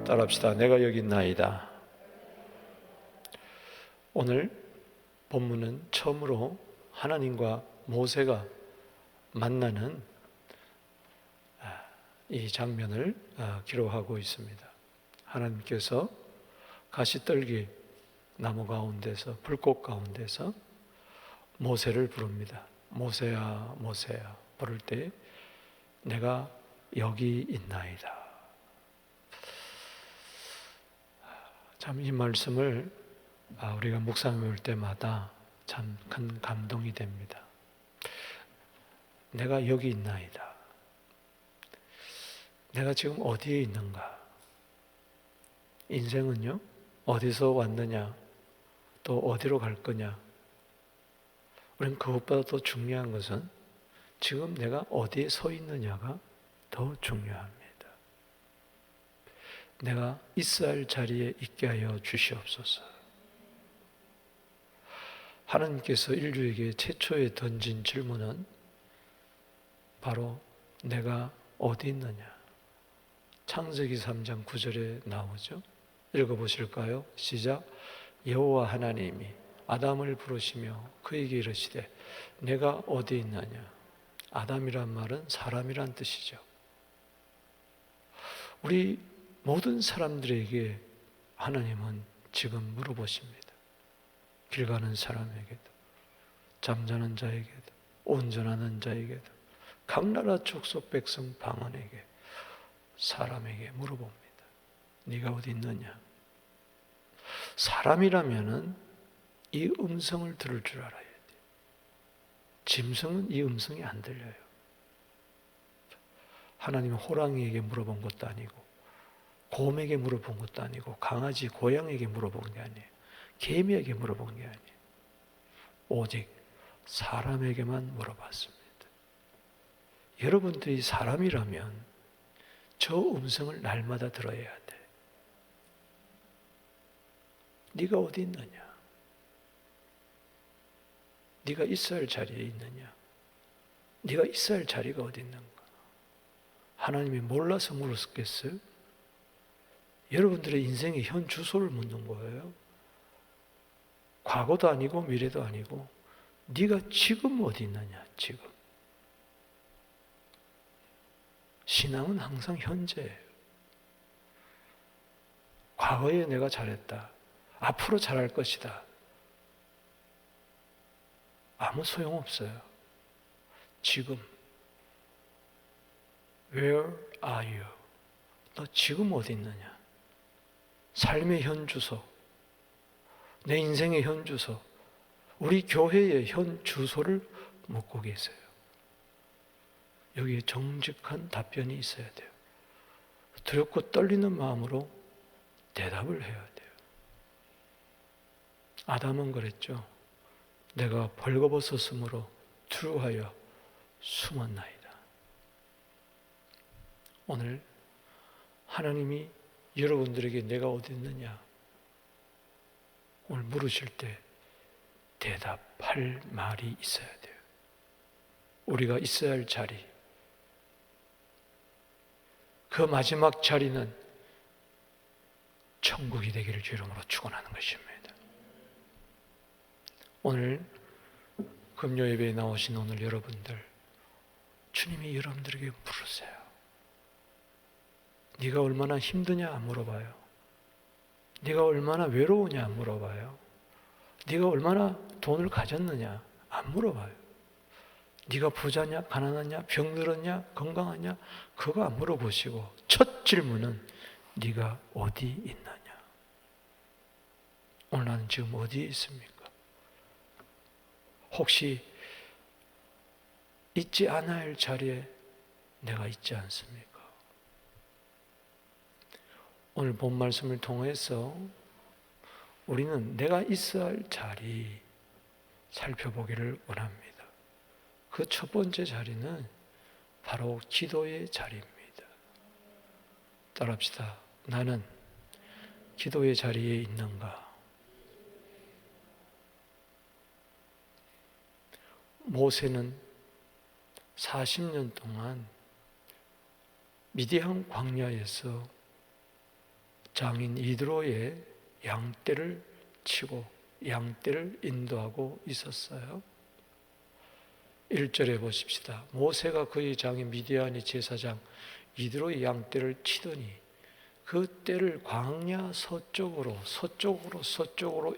따라합시다. 내가 여기 있나이다. 오늘 본문은 처음으로 하나님과 모세가 만나는 이 장면을 기록하고 있습니다. 하나님께서 가시떨기 나무 가운데서, 불꽃 가운데서 모세를 부릅니다. 모세야, 모세야. 부를 때 내가 여기 있나이다. 참 이 말씀을 우리가 묵상해 올 때마다 참 큰 감동이 됩니다. 내가 여기 있나이다. 내가 지금 어디에 있는가? 인생은요, 어디서 왔느냐, 또 어디로 갈 거냐. 우리는 그것보다 더 중요한 것은 지금 내가 어디에 서 있느냐가 더 중요합니다. 내가 있어야 할 자리에 있게 하여 주시옵소서. 하나님께서 인류에게 최초에 던진 질문은 바로 내가 어디 있느냐. 창세기 3장 9절에 나오죠. 읽어보실까요? 시작. 여호와 하나님이 아담을 부르시며 그에게 이르시되 내가 어디 있느냐. 아담이란 말은 사람이란 뜻이죠. 우리 모든 사람들에게 하나님은 지금 물어보십니다. 길 가는 사람에게도, 잠자는 자에게도, 운전하는 자에게도, 각 나라 족속 백성 방언에게, 사람에게 물어봅니다. 네가 어디 있느냐? 사람이라면은 이 음성을 들을 줄 알아야 돼요. 짐승은 이 음성이 안 들려요. 하나님은 호랑이에게 물어본 것도 아니고, 곰에게 물어본 것도 아니고, 강아지, 고양이에게 물어본 게 아니에요. 개미에게 물어본 게 아니에요. 오직 사람에게만 물어봤습니다. 여러분들이 사람이라면 저 음성을 날마다 들어야 돼. 네가 어디 있느냐? 네가 있어야 할 자리에 있느냐? 네가 있어야 할 자리가 어디 있는가? 하나님이 몰라서 물었겠어요? 여러분들의 인생의 현 주소를 묻는 거예요. 과거도 아니고 미래도 아니고 네가 지금 어디 있느냐? 지금. 신앙은 항상 현재예요. 과거에 내가 잘했다. 앞으로 잘할 것이다. 아무 소용없어요. 지금. Where are you? 너 지금 어디 있느냐? 삶의 현 주소, 내 인생의 현 주소, 우리 교회의 현 주소를 묻고 계세요. 여기에 정직한 답변이 있어야 돼요. 두렵고 떨리는 마음으로 대답을 해야 돼요. 아담은 그랬죠. 내가 벌거벗었으므로 두루하여 숨었나이다. 오늘 하나님이 여러분들에게 내가 어디 있느냐 오늘 물으실 때 대답할 말이 있어야 돼요. 우리가 있어야 할 자리, 그 마지막 자리는 천국이 되기를 주 이름으로 축원하는 것입니다. 오늘 금요 예배에 나오신 오늘 여러분들, 주님이 여러분들에게 부르세요. 네가 얼마나 힘드냐 안 물어봐요. 네가 얼마나 외로우냐 안 물어봐요. 네가 얼마나 돈을 가졌느냐 안 물어봐요. 네가 부자냐 가난하냐 병들었냐 건강하냐 그거 안 물어보시고 첫 질문은 네가 어디 있느냐. 오늘 나는 지금 어디에 있습니까? 혹시 있지 않아야 할 자리에 내가 있지 않습니까? 오늘 본 말씀을 통해서 우리는 내가 있어야 할 자리 살펴보기를 원합니다. 그 첫 번째 자리는 바로 기도의 자리입니다. 따라합시다. 나는 기도의 자리에 있는가? 모세는 40년 동안 미디안 광야에서 장인 이드로의 양떼를 치고 양떼를 인도하고 있었어요. 1절에 보십시다. 모세가 그의 장인 미디안의 제사장 이드로의 양떼를 치더니 그 떼를 광야 서쪽으로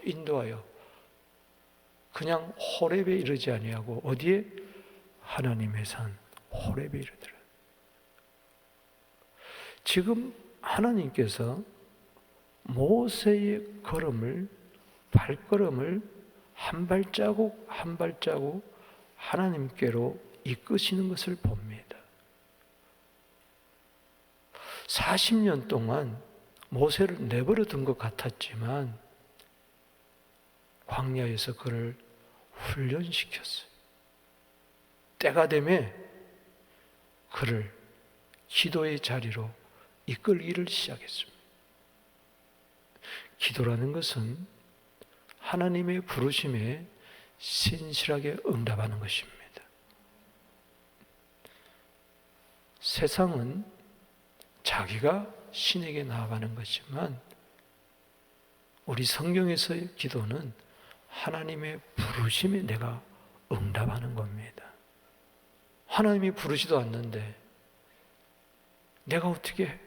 인도하여 그냥 호렙에 이르지 아니하고 어디에? 하나님의 산 호렙에 이르더라. 지금 하나님께서 모세의 발걸음을 한 발자국 한 발자국 하나님께로 이끄시는 것을 봅니다. 40년 동안 모세를 내버려 둔 것 같았지만 광야에서 그를 훈련시켰어요. 때가 되매 그를 기도의 자리로 이끌기를 시작했습니다. 기도라는 것은 하나님의 부르심에 신실하게 응답하는 것입니다. 세상은 자기가 신에게 나아가는 것이지만 우리 성경에서의 기도는 하나님의 부르심에 내가 응답하는 겁니다. 하나님이 부르지도 않는데 내가 어떻게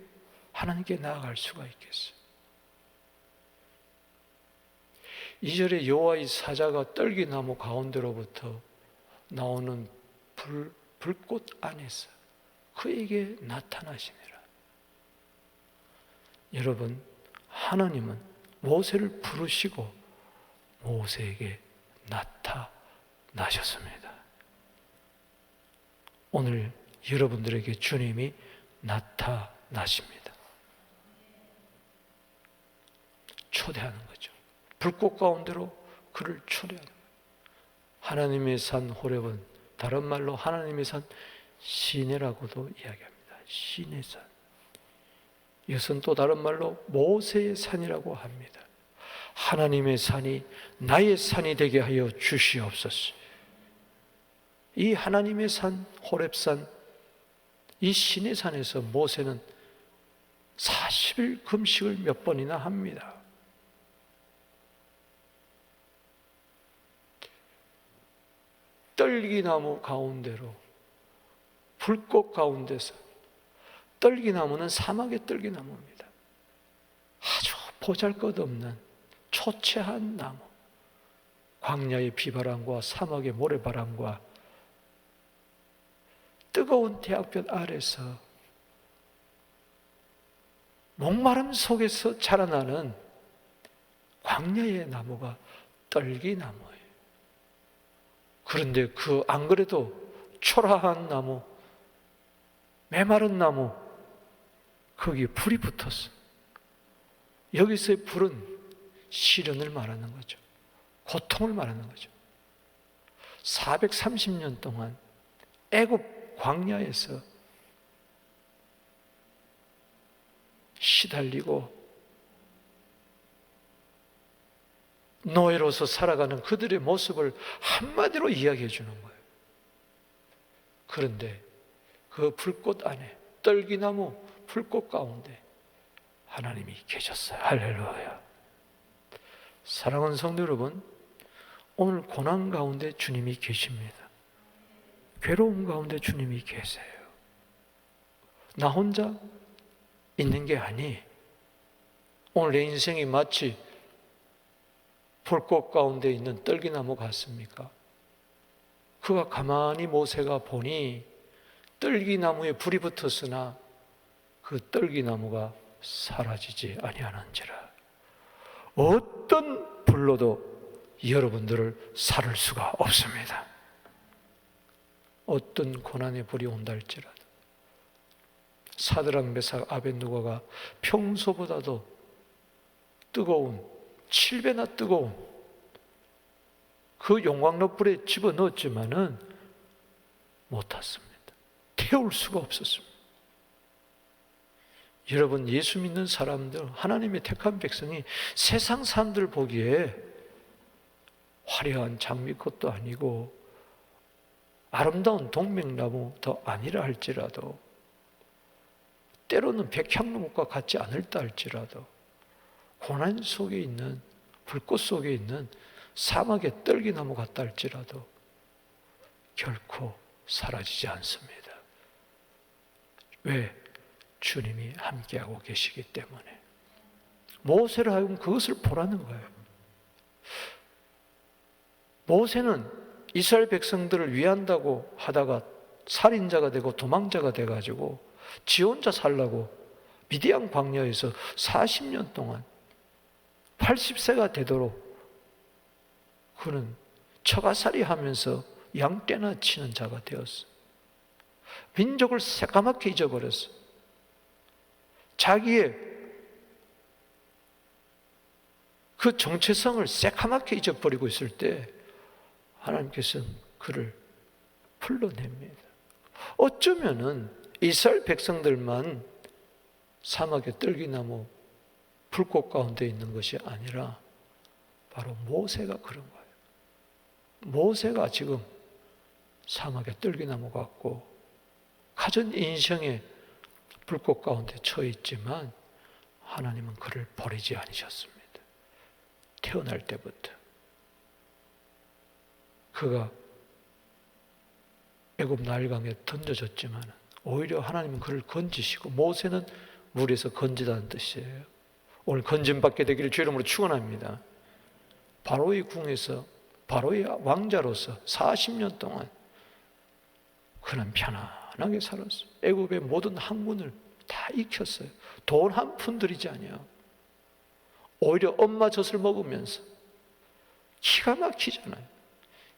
하나님께 나아갈 수가 있겠어요? 2절에 여호와의 사자가 떨기나무 가운데로부터 나오는 불꽃 안에서 그에게 나타나시니라. 여러분, 하나님은 모세를 부르시고 모세에게 나타나셨습니다. 오늘 여러분들에게 주님이 나타나십니다. 초대하는 거죠. 불꽃 가운데로 그를 초대하는 거예요. 하나님의 산 호렙은 다른 말로 하나님의 산 시내라고도 이야기합니다. 시내 산. 이것은 또 다른 말로 모세의 산이라고 합니다. 하나님의 산이 나의 산이 되게 하여 주시옵소서. 이 하나님의 산 호렙산, 이 시내 산에서 모세는 40일 금식을 몇 번이나 합니다. 떨기나무 가운데로 불꽃 가운데서, 떨기나무는 사막의 떨기나무입니다. 아주 보잘것없는 초췌한 나무, 광야의 비바람과 사막의 모래바람과 뜨거운 태양볕 아래서 목마름 속에서 자라나는 광야의 나무가 떨기나무예요. 그런데 안 그래도 초라한 나무, 메마른 나무, 거기에 불이 붙었어. 여기서의 불은 시련을 말하는 거죠. 고통을 말하는 거죠. 430년 동안 애굽 광야에서 시달리고 노예로서 살아가는 그들의 모습을 한마디로 이야기해 주는 거예요. 그런데 그 불꽃 안에, 떨기나무 불꽃 가운데 하나님이 계셨어요. 할렐루야. 사랑하는 성도 여러분, 오늘 고난 가운데 주님이 계십니다. 괴로움 가운데 주님이 계세요. 나 혼자 있는 게 아니, 오늘 내 인생이 마치 불꽃 가운데 있는 떨기나무 같습니까? 그가 가만히 모세가 보니 떨기나무에 불이 붙었으나 그 떨기나무가 사라지지 아니하는지라. 어떤 불로도 여러분들을 살을 수가 없습니다. 어떤 고난의 불이 온다 할지라도. 사드락 메삭 아벳느고가 평소보다도 뜨거운 7배나 뜨거운 그 용광로 불에 집어넣었지만은 못 탔습니다. 태울 수가 없었습니다. 여러분, 예수 믿는 사람들, 하나님의 택한 백성이 세상 사람들 보기에 화려한 장미꽃도 아니고 아름다운 동맥나무도 아니라 할지라도, 때로는 백향나무과 같지 않을다 할지라도 고난 속에 있는, 불꽃 속에 있는 사막의 떨기나무 같다 할지라도 결코 사라지지 않습니다. 왜? 주님이 함께하고 계시기 때문에. 모세를 하여금 그것을 보라는 거예요. 모세는 이스라엘 백성들을 위한다고 하다가 살인자가 되고 도망자가 돼가지고 지 혼자 살라고 미디안 광야에서 40년 동안 80세가 되도록 그는 처가살이 하면서 양떼나 치는 자가 되었어. 민족을 새까맣게 잊어버렸어. 자기의 그 정체성을 새까맣게 잊어버리고 있을 때 하나님께서는 그를 불러냅니다. 어쩌면은 이스라엘 백성들만 사막의 떨기나무 불꽃 가운데 있는 것이 아니라 바로 모세가 그런 거예요. 모세가 지금 사막의 떨기나무 같고 가진 인생의 불꽃 가운데 처해 있지만 하나님은 그를 버리지 않으셨습니다. 태어날 때부터. 그가 애굽 나일강에 던져졌지만 오히려 하나님은 그를 건지시고, 모세는 물에서 건지다는 뜻이에요. 오늘 건짐받게 되기를 주 이름으로 축원합니다. 바로의 궁에서 바로의 왕자로서 40년 동안 그는 편안하게 살았어요. 애굽의 모든 학문을 다 익혔어요. 돈 한 푼 들이지 아니에요. 오히려 엄마 젖을 먹으면서 기가 막히잖아요.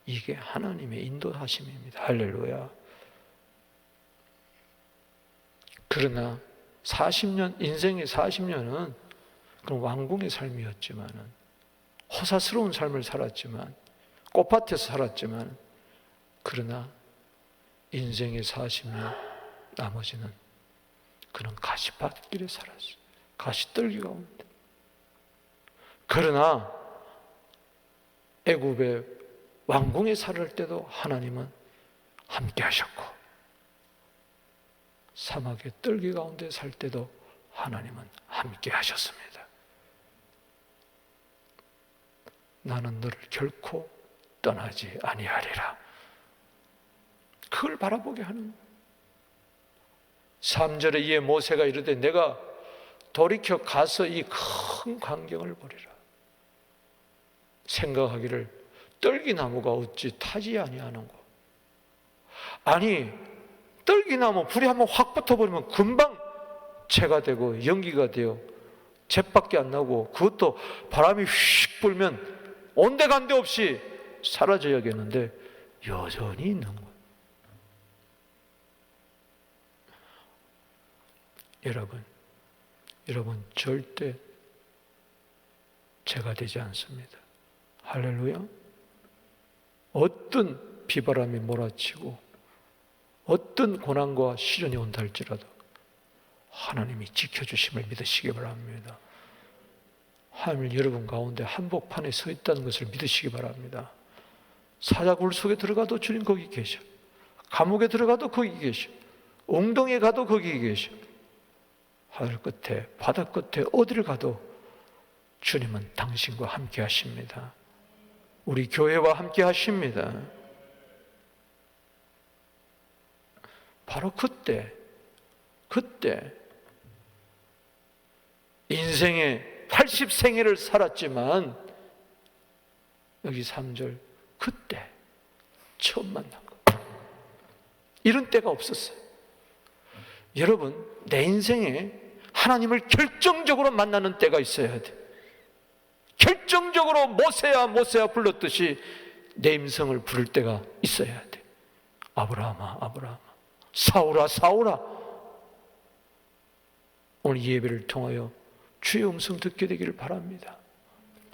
이게 하나님의 인도하심입니다. 할렐루야. 그러나 40년, 인생의 40년은 그런 왕궁의 삶이었지만, 호사스러운 삶을 살았지만, 꽃밭에서 살았지만, 그러나 인생의 40년 나머지는 그는 가시밭길에 살았어요. 가시떨기 가운데. 그러나 애굽의 왕궁에 살 때도 하나님은 함께 하셨고, 사막의 떨기 가운데 살 때도 하나님은 함께 하셨습니다. 나는 너를 결코 떠나지 아니하리라. 그걸 바라보게 하는 거예요. 3절에 이에 모세가 이르되 내가 돌이켜 가서 이 큰 광경을 보리라. 생각하기를 떨기나무가 어찌 타지 아니하는 거. 아니, 떨기나무 불이 한번 확 붙어버리면 금방 재가 되고 연기가 되어 잿밖에 안 나고, 그것도 바람이 휙 불면 온데간데 없이 사라져야겠는데 여전히 있는 거예요. 여러분 절대 재가 되지 않습니다. 할렐루야. 어떤 비바람이 몰아치고 어떤 고난과 시련이 온다 할지라도 하나님이 지켜주심을 믿으시기 바랍니다. 하나님 여러분 가운데 한복판에 서 있다는 것을 믿으시기 바랍니다. 사자굴 속에 들어가도 주님 거기 계셔. 감옥에 들어가도 거기 계셔. 웅덩이에 가도 거기 계셔. 하늘 끝에 바다 끝에 어디를 가도 주님은 당신과 함께 하십니다. 우리 교회와 함께 하십니다. 바로 그때 인생의 80생애를 살았지만 여기 3절 그때 처음 만난 거. 이런 때가 없었어요. 여러분, 내 인생에 하나님을 결정적으로 만나는 때가 있어야 돼. 결정적으로 모세야 모세야 불렀듯이 내 음성을 부를 때가 있어야 돼. 아브라함아 아브라함아, 사울아 사울아. 오늘 이 예배를 통하여 주의 음성 듣게 되기를 바랍니다.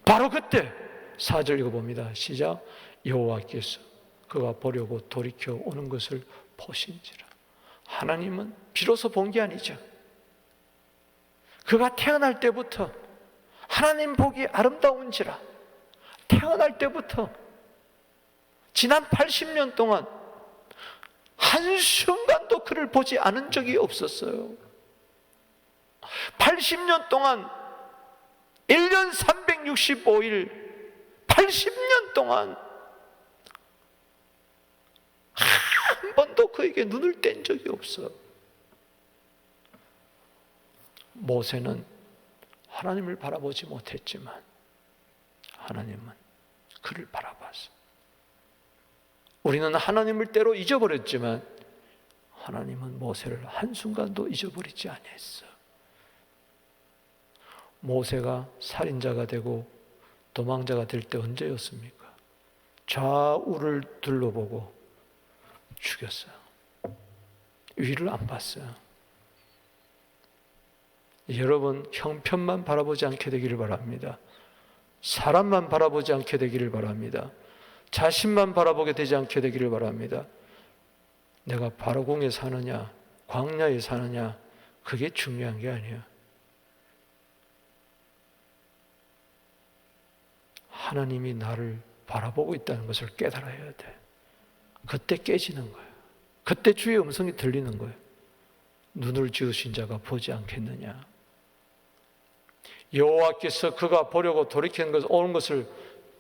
바로 그때 4절 읽어봅니다. 시작. 여호와께서 그가 보려고 돌이켜 오는 것을 보신지라. 하나님은 비로소 본 게 아니죠. 그가 태어날 때부터 하나님 보기 아름다운지라. 태어날 때부터 지난 80년 동안 한순간도 그를 보지 않은 적이 없었어요. 80년 동안 1년 1년 365일 80년 동안 한 번도 그에게 눈을 뗀 적이 없어. 모세는 하나님을 바라보지 못했지만 하나님은 그를 바라봤어. 우리는 하나님을 때로 잊어버렸지만 하나님은 모세를 한순간도 잊어버리지 아니했어. 모세가 살인자가 되고 도망자가 될 때 언제였습니까? 좌우를 둘러보고 죽였어요. 위를 안 봤어요. 여러분, 형편만 바라보지 않게 되기를 바랍니다. 사람만 바라보지 않게 되기를 바랍니다. 자신만 바라보게 되지 않게 되기를 바랍니다. 내가 바로궁에 사느냐 광야에 사느냐 그게 중요한 게 아니야. 하나님이 나를 바라보고 있다는 것을 깨달아야 돼. 그때 깨지는 거예요. 그때 주의 음성이 들리는 거예요. 눈을 지으신 자가 보지 않겠느냐. 여호와께서 그가 보려고 돌이키는 것을, 오는 것을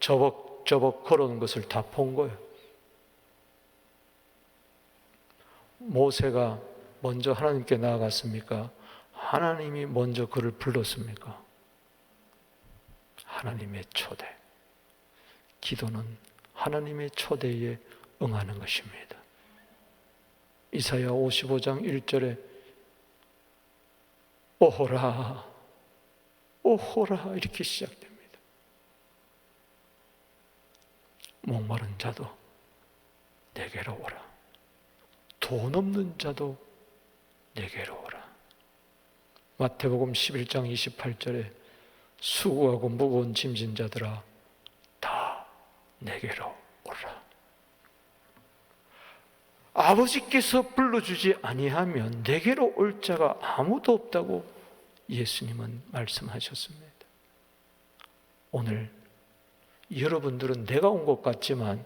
저벅저벅 걸어오는 것을 다 본 거예요. 모세가 먼저 하나님께 나아갔습니까? 하나님이 먼저 그를 불렀습니까? 하나님의 초대. 기도는 하나님의 초대에 응하는 것입니다. 이사야 55장 1절에 오호라 오호라 이렇게 시작됩니다. 목마른 자도 내게로 오라. 돈 없는 자도 내게로 오라. 마태복음 11장 28절에 수고하고 무거운 짐진 자들아 다 내게로 오라. 아버지께서 불러주지 아니하면 내게로 올 자가 아무도 없다고 예수님은 말씀하셨습니다. 오늘 여러분들은 내가 온 것 같지만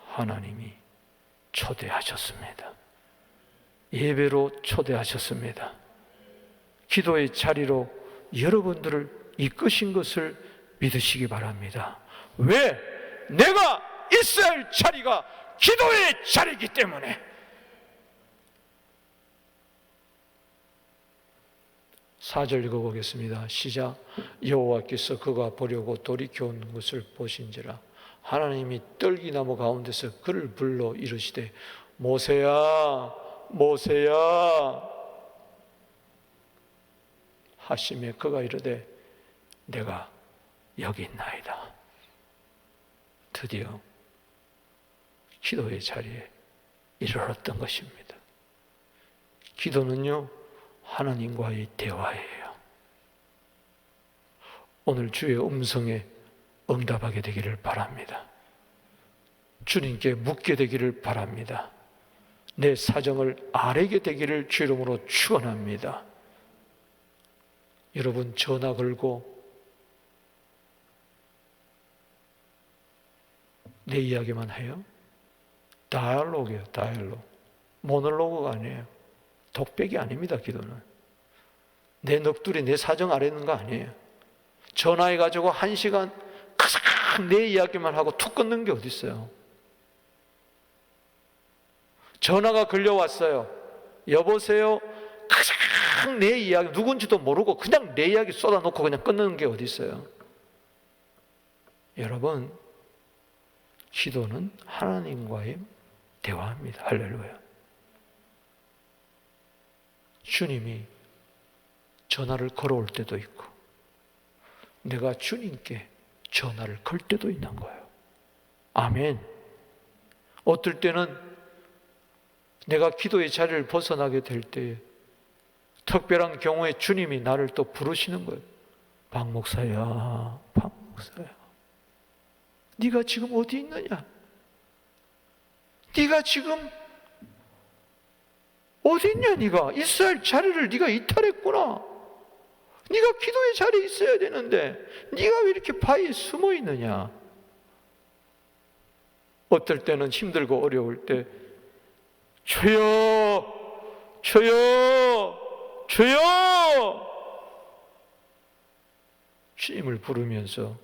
하나님이 초대하셨습니다. 예배로 초대하셨습니다. 기도의 자리로 여러분들을 이끄신 것을 믿으시기 바랍니다. 왜? 내가 있어야 할 자리가 기도의 자리이기 때문에. 사절 읽어보겠습니다. 시작. 여호와께서 그가 보려고 돌이켜온 것을 보신지라 하나님이 떨기나무 가운데서 그를 불러 이르시되 모세야 모세야 하시매 그가 이르되 내가 여기 있나이다. 드디어 기도의 자리에 이르렀던 것입니다. 기도는요 하나님과의 대화예요. 오늘 주의 음성에 응답하게 되기를 바랍니다. 주님께 묻게 되기를 바랍니다. 내 사정을 아뢰게 되기를 주 이름으로 축원합니다. 여러분 전화 걸고 내 이야기만 해요? 다이얼로그예요. 다이얼로그. 모놀로그가 아니에요. 독백이 아닙니다. 기도는 내 넋두리 내 사정 아뢰는 거 아니에요. 전화해가지고 1시간 가장 내 이야기만 하고 툭 끊는 게 어디 있어요. 전화가 걸려왔어요. 여보세요. 가장 내 이야기 누군지도 모르고 그냥 내 이야기 쏟아놓고 그냥 끊는 게 어디 있어요. 여러분 기도는 하나님과의 대화입니다. 할렐루야. 주님이 전화를 걸어올 때도 있고 내가 주님께 전화를 걸 때도 있는 거예요. 아멘. 어떨 때는 내가 기도의 자리를 벗어나게 될 때 특별한 경우에 주님이 나를 또 부르시는 거예요. 박 목사야, 박 목사야, 네가 지금 어디 있느냐? 네가 지금 어디 있냐? 네가 있어야 할 자리를 네가 이탈했구나. 네가 기도의 자리에 있어야 되는데 네가 왜 이렇게 바위에 숨어 있느냐? 어떨 때는 힘들고 어려울 때 주여, 주여, 주여, 주님을 부르면서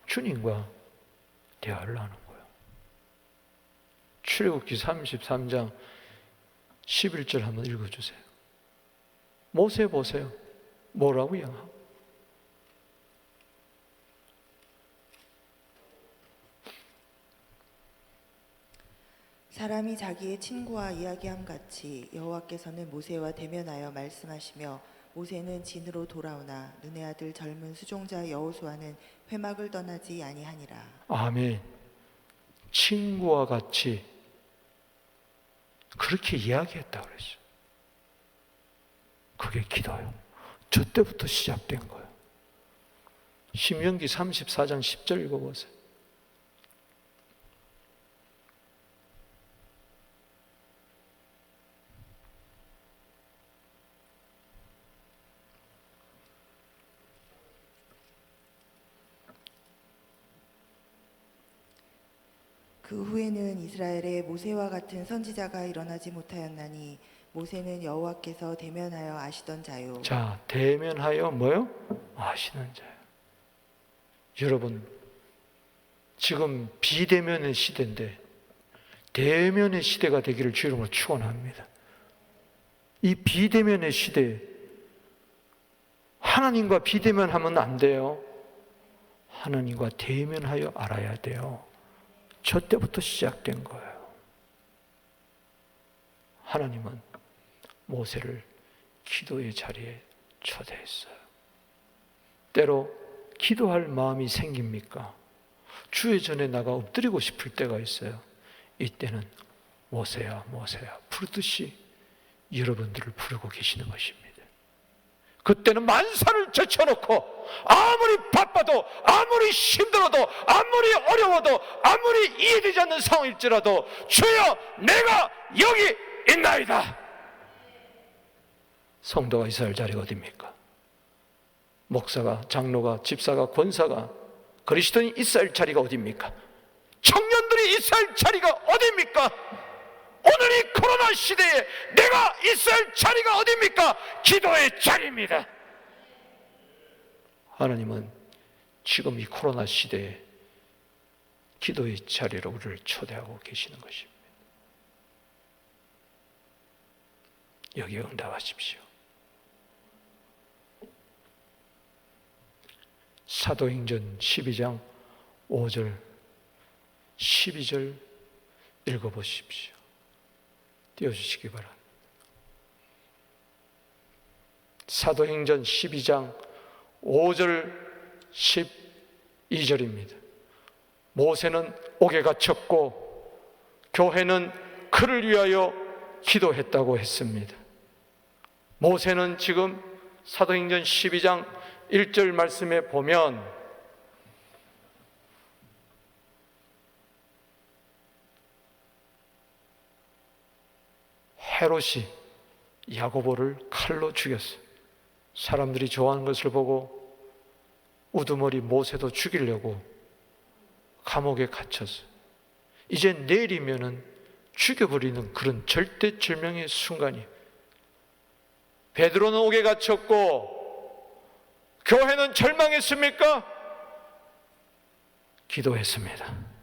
주님과 대화를 하는 거예요. 출애굽기 33장 11절 한번 읽어주세요. 모세 보세요. 뭐라고요? 사람이 자기의 친구와 이야기함 같이 여호와께서는 모세와 대면하여 말씀하시며 모세는 진으로 돌아오나 눈의 아들 젊은 수종자 여호수아는 회막을 떠나지 아니하니라. 아멘. 친구와 같이 그렇게 이야기했다 그랬어요. 그게 기도예요. 저 때부터 시작된 거예요. 신명기 34장 10절 읽어보세요. 그 후에는 이스라엘에 모세와 같은 선지자가 일어나지 못하였나니 모세는 여호와께서 대면하여 아시던 자요. 자, 대면하여 뭐요? 아시는 자요. 여러분, 지금 비대면의 시대인데 대면의 시대가 되기를 주 이름으로 축원합니다. 이 비대면의 시대에 하나님과 비대면하면 안 돼요. 하나님과 대면하여 알아야 돼요. 저 때부터 시작된 거예요. 하나님은 모세를 기도의 자리에 초대했어요. 때로 기도할 마음이 생깁니까? 주의 전에 나가 엎드리고 싶을 때가 있어요. 이때는 모세야 모세야 부르듯이 여러분들을 부르고 계시는 것입니다. 그때는 만사를 제쳐놓고 아무리 바빠도 아무리 힘들어도 아무리 어려워도 아무리 이해되지 않는 상황일지라도 주여 내가 여기 있나이다. 성도가 있어야 할 자리가 어디입니까? 목사가, 장로가, 집사가, 권사가, 그리스도인이 있어야 할 자리가 어디입니까? 청년들이 있어야 할 자리가 어디입니까? 오늘 이 코로나 시대에 내가 있어야 할 자리가 어디입니까? 기도의 자리입니다. 하나님은 지금 이 코로나 시대에 기도의 자리로 우리를 초대하고 계시는 것입니다. 여기에 응답하십시오. 사도행전 12장 5절 12절 읽어보십시오. 띄워주시기 바랍니다. 사도행전 12장 5절 12절입니다. 모세는 옥에 갇혔고 교회는 그를 위하여 기도했다고 했습니다. 모세는 지금 사도행전 12장 1절 말씀에 보면 헤롯이 야고보를 칼로 죽였어요. 사람들이 좋아하는 것을 보고 우두머리 모세도 죽이려고 감옥에 갇혔어요. 이제 내일이면은 죽여버리는 그런 절대절명의 순간이. 베드로는 옥에 갇혔고 교회는 절망했습니까? 기도했습니다.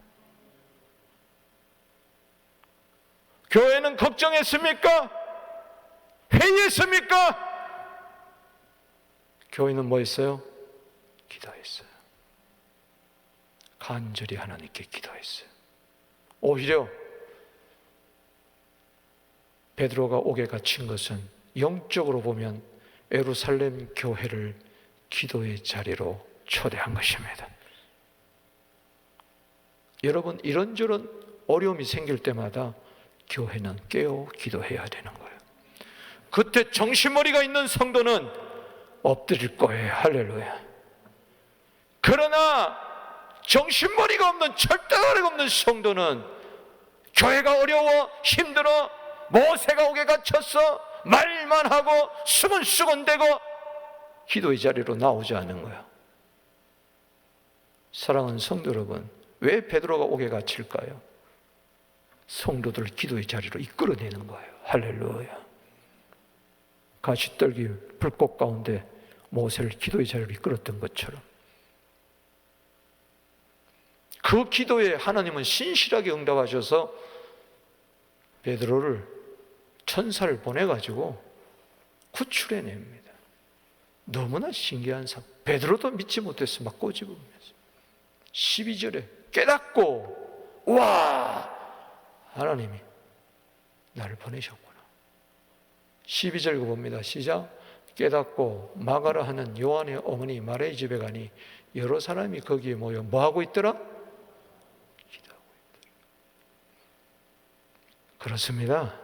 교회는 걱정했습니까? 회의했습니까? 교회는 뭐 했어요? 기도했어요. 간절히 하나님께 기도했어요. 오히려 베드로가 옥에 갇힌 것은 영적으로 보면 예루살렘 교회를 기도의 자리로 초대한 것입니다. 여러분, 이런저런 어려움이 생길 때마다 교회는 깨어 기도해야 되는 거예요. 그때 정신머리가 있는 성도는 엎드릴 거예요. 할렐루야. 그러나 정신머리가 없는, 절대가리가 없는 성도는 교회가 어려워 힘들어 모세가 옥에 갇혔어 말만 하고 수근수근대고 기도의 자리로 나오지 않는 거예요. 사랑하는 성도 여러분, 왜 베드로가 옥에 갇힐까요? 성도들 기도의 자리로 이끌어내는 거예요. 할렐루야. 가시떨기 불꽃 가운데 모세를 기도의 자리로 이끌었던 것처럼 그 기도에 하나님은 신실하게 응답하셔서 베드로를 천사를 보내가지고 구출해냅니다. 너무나 신기한 사람. 베드로도 믿지 못했어. 막 꼬집으면서 12절에 깨닫고 와 하나님이 나를 보내셨구나. 12절 봅니다. 시작. 깨닫고 마가라 하는 요한의 어머니 마리아의 집에 가니 여러 사람이 거기에 모여 뭐하고 있더라? 기도하고 있더라. 그렇습니다.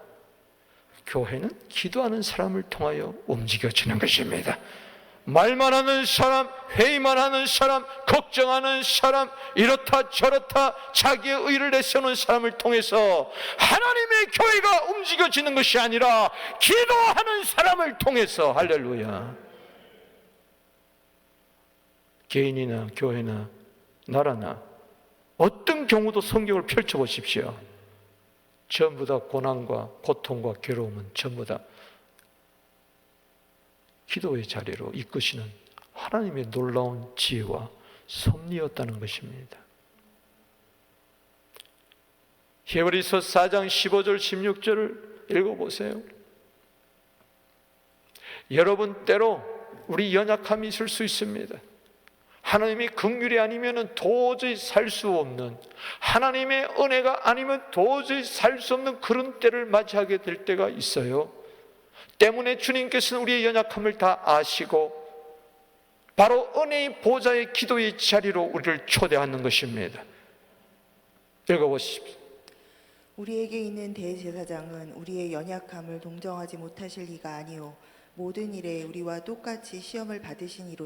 교회는 기도하는 사람을 통하여 움직여지는 것입니다. 말만 하는 사람, 회의만 하는 사람, 걱정하는 사람, 이렇다 저렇다 자기의 의를 내세우는 사람을 통해서 하나님의 교회가 움직여지는 것이 아니라 기도하는 사람을 통해서. 할렐루야. 개인이나 교회나 나라나 어떤 경우도 성경을 펼쳐보십시오. 전부 다 고난과 고통과 괴로움은 전부 다 기도의 자리로 이끄시는 하나님의 놀라운 지혜와 섭리였다는 것입니다. 히브리서 4장 15절 16절을 읽어보세요. 여러분 때로 우리 연약함이 있을 수 있습니다. 하나님이 긍휼이 아니면 도저히 살 수 없는, 하나님의 은혜가 아니면 도저히 살 수 없는 그런 때를 맞이하게 될 때가 있어요. 때문에 주님께서는 우리의 연약함을 다 아시고 바로 은혜의 보좌의 기도의 자리로 우리를 초대하는 것입니다. 읽어보십시오. 우리에게 있는 대제사장은 우리의 연약함을 동정하지 못하실 리가 아니요 모든 일에 우리와 똑같이 시험을 받으신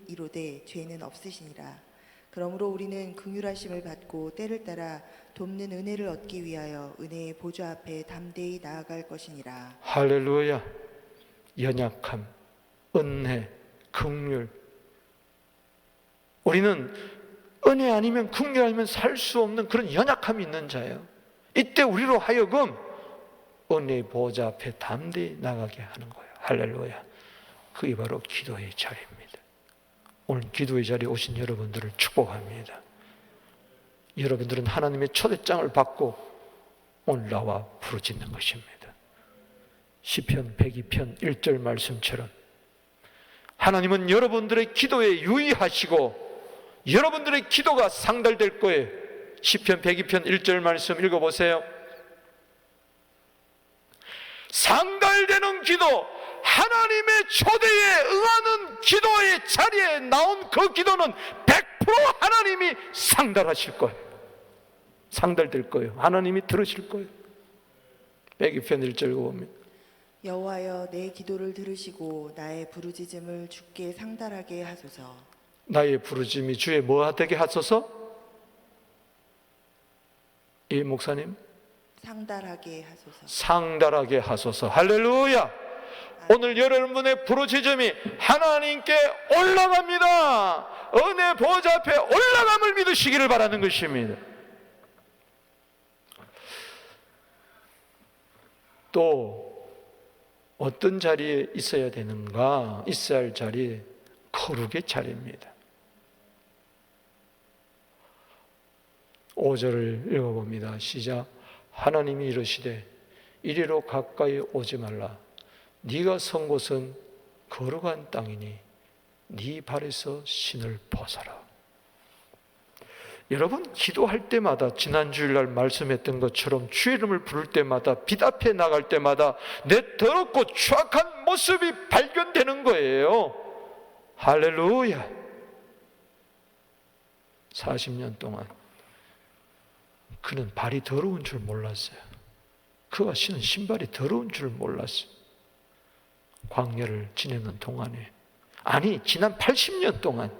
이로되 죄는 없으시니라. 그러므로 우리는 긍휼하심을 받고 때를 따라 돕는 은혜를 얻기 위하여 은혜의 보좌 앞에 담대히 나아갈 것이니라. 할렐루야. 연약함, 은혜, 긍휼. 우리는 은혜 아니면 긍휼 아니면 살 수 없는 그런 연약함이 있는 자예요. 이때 우리로 하여금 은혜의 보좌 앞에 담대히 나가게 하는 거예요. 할렐루야. 그게 바로 기도의 자리입니다. 오늘 기도의 자리에 오신 여러분들을 축복합니다. 여러분들은 하나님의 초대장을 받고 오늘 나와 부르짖는 것입니다. 시편 102편 1절 말씀처럼 하나님은 여러분들의 기도에 유의하시고 여러분들의 기도가 상달될 거예요. 시편 102편 1절 말씀 읽어보세요. 상달되는 기도, 하나님의 초대에 응하는 기도의 자리에 나온 그 기도는 100% 하나님이 상달하실 거예요. 상달될 거예요. 하나님이 들으실 거예요. 102편 1절 보면 여호와여 내 기도를 들으시고 나의 부르짖음을 주께 상달하게 하소서. 나의 부르짖음이 주의 뭐 되게 하소서? 이 목사님 상달하게 하소서. 상달하게 하소서. 할렐루야. 오늘 여러분의 부르짖음이 하나님께 올라갑니다. 은혜 보좌 앞에 올라감을 믿으시기를 바라는 것입니다. 또 어떤 자리에 있어야 되는가? 있어야 할 자리, 거룩의 자리입니다. 5절을 읽어봅니다. 시작. 하나님이 이르시되 이리로 가까이 오지 말라. 네가 선 곳은 거룩한 땅이니 네 발에서 신을 벗어라. 여러분 기도할 때마다 지난 주일날 말씀했던 것처럼 주의 이름을 부를 때마다 빛 앞에 나갈 때마다 내 더럽고 추악한 모습이 발견되는 거예요. 할렐루야. 40년 동안 그는 발이 더러운 줄 몰랐어요. 그가 신은 신발이 더러운 줄 몰랐어요. 광야를 지내는 동안에, 아니 지난 80년 동안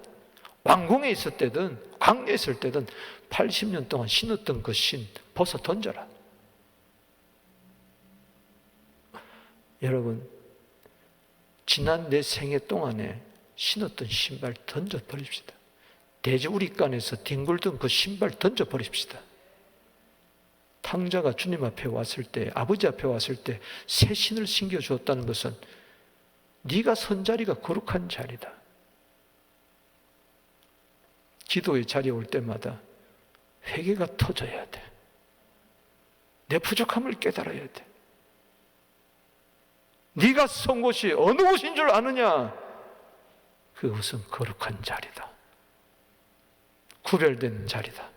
왕궁에 있을 때든 광야에 있을 때든 80년 동안 신었던 그 신 벗어 던져라. 여러분 지난 내 생애 동안에 신었던 신발 던져버립시다. 돼지우리간에서 뒹굴던 그 신발 던져버립시다. 탕자가 주님 앞에 왔을 때, 아버지 앞에 왔을 때 새 신을 신겨주었다는 것은 네가 선 자리가 거룩한 자리다. 기도의 자리에 올 때마다 회개가 터져야 돼. 내 부족함을 깨달아야 돼. 네가 선 곳이 어느 곳인 줄 아느냐? 그것은 거룩한 자리다. 구별된 자리다.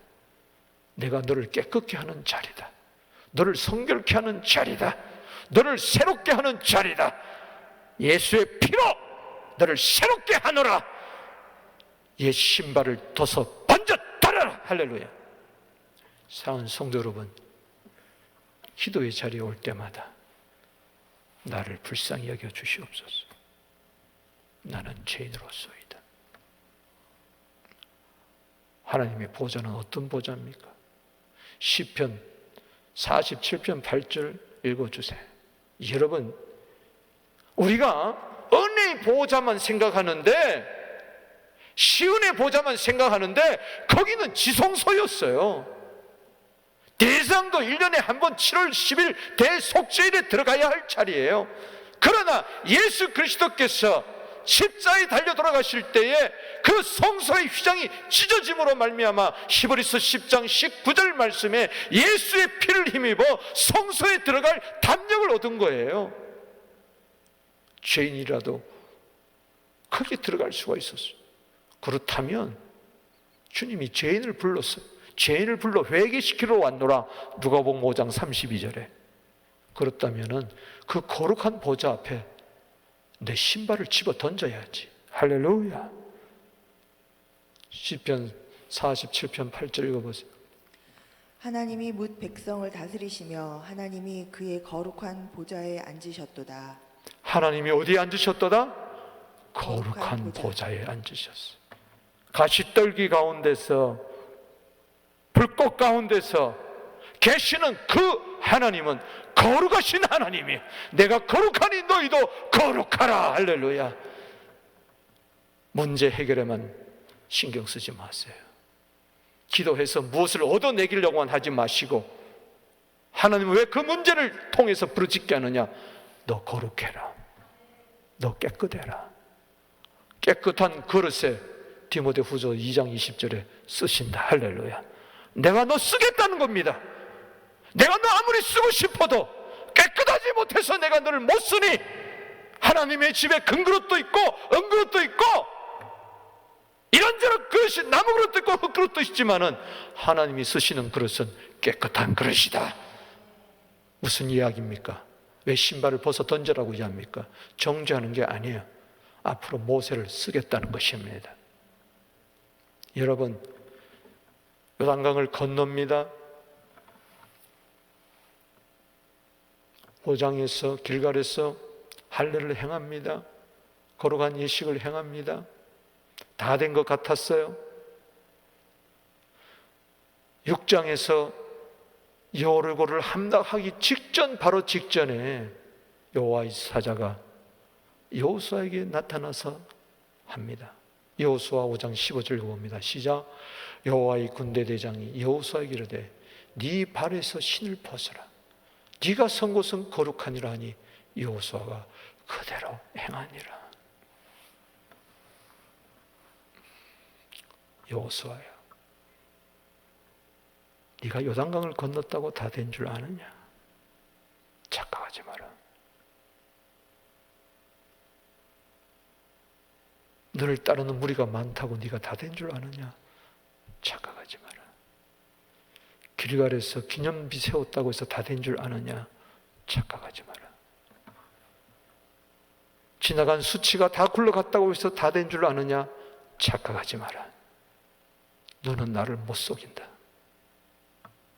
내가 너를 깨끗게 하는 자리다. 너를 성결케 하는 자리다. 너를 새롭게 하는 자리다. 예수의 피로 너를 새롭게 하노라. 옛 신발을 둬서 번져 달아라. 할렐루야. 사랑하는 성도 여러분, 기도의 자리에 올 때마다 나를 불쌍히 여겨 주시옵소서. 나는 죄인으로소이다. 하나님의 보좌는 어떤 보좌입니까? 시편 47편 8절 읽어주세요. 여러분, 우리가 은혜의 보좌만 생각하는데, 시은의 보좌만 생각하는데 거기는 지성소였어요. 대상도 1년에 한 번 7월 10일 대속죄일에 들어가야 할 자리예요. 그러나 예수 그리스도께서 십자가에 달려 돌아가실 때에 그 성소의 휘장이 찢어짐으로 말미암아 히브리서 10장 19절 말씀에 예수의 피를 힘입어 성소에 들어갈 담력을 얻은 거예요. 죄인이라도 거기에 들어갈 수가 있었어요. 그렇다면 주님이 죄인을 불렀어요. 죄인을 불러 회개시키러 왔노라. 누가복음 5장 32절에. 그렇다면은 그 거룩한 보좌 앞에 내 신발을 집어 던져야지. 할렐루야. 시편 47편 8절 읽어보세요. 하나님이 뭇 백성을 다스리시며 하나님이 그의 거룩한 보좌에 앉으셨도다. 하나님이 어디에 앉으셨도다? 거룩한 보좌에 앉으셨어. 가시떨기 가운데서, 불꽃 가운데서 계시는 그 하나님은 거룩하신 하나님이, 내가 거룩하니 너희도 거룩하라. 할렐루야. 문제 해결에만 신경 쓰지 마세요. 기도해서 무엇을 얻어내기려고만 하지 마시고, 하나님은 왜 그 문제를 통해서 부르짖게 하느냐? 너 거룩해라. 너 깨끗해라. 깨끗한 그릇에 디모데후서 2장 20절에 쓰신다. 할렐루야. 내가 너 쓰겠다는 겁니다. 내가 너 아무리 쓰고 싶어도 깨끗하지 못해서 내가 너를 못 쓰니, 하나님의 집에 금그릇도 있고 은그릇도 있고 이런저런 그릇이, 나무 그릇도 있고 흙 그릇도 있지만은 하나님이 쓰시는 그릇은 깨끗한 그릇이다. 무슨 이야기입니까? 왜 신발을 벗어 던져라고 이야기합니까? 정죄하는 게 아니에요. 앞으로 모세를 쓰겠다는 것입니다. 여러분, 요단강을 건넙니다. 호장에서, 길갈에서 할례를 행합니다. 거룩한 예식을 행합니다. 다 된 것 같았어요. 6장에서 여리고를 함락하기 직전, 바로 직전에 여호와의 사자가 여호수아에게 나타나서 합니다. 여호수아 5장 15절 읽어봅니다. 시작. 여호와의 군대 대장이 여호수아에게 이르되 네 발에서 신을 벗어라. 네가 선 곳은 거룩하니라 하니 여호수아가 그대로 행하니라. 여호수아야, 네가 요단강을 건넜다고 다 된 줄 아느냐? 착각하지 마라. 너를 따르는 무리가 많다고 네가 다 된 줄 아느냐? 착각하지 마라. 길갈에서 기념비 세웠다고 해서 다 된 줄 아느냐? 착각하지 마라. 지나간 수치가 다 굴러갔다고 해서 다 된 줄 아느냐? 착각하지 마라. 너는 나를 못 속인다.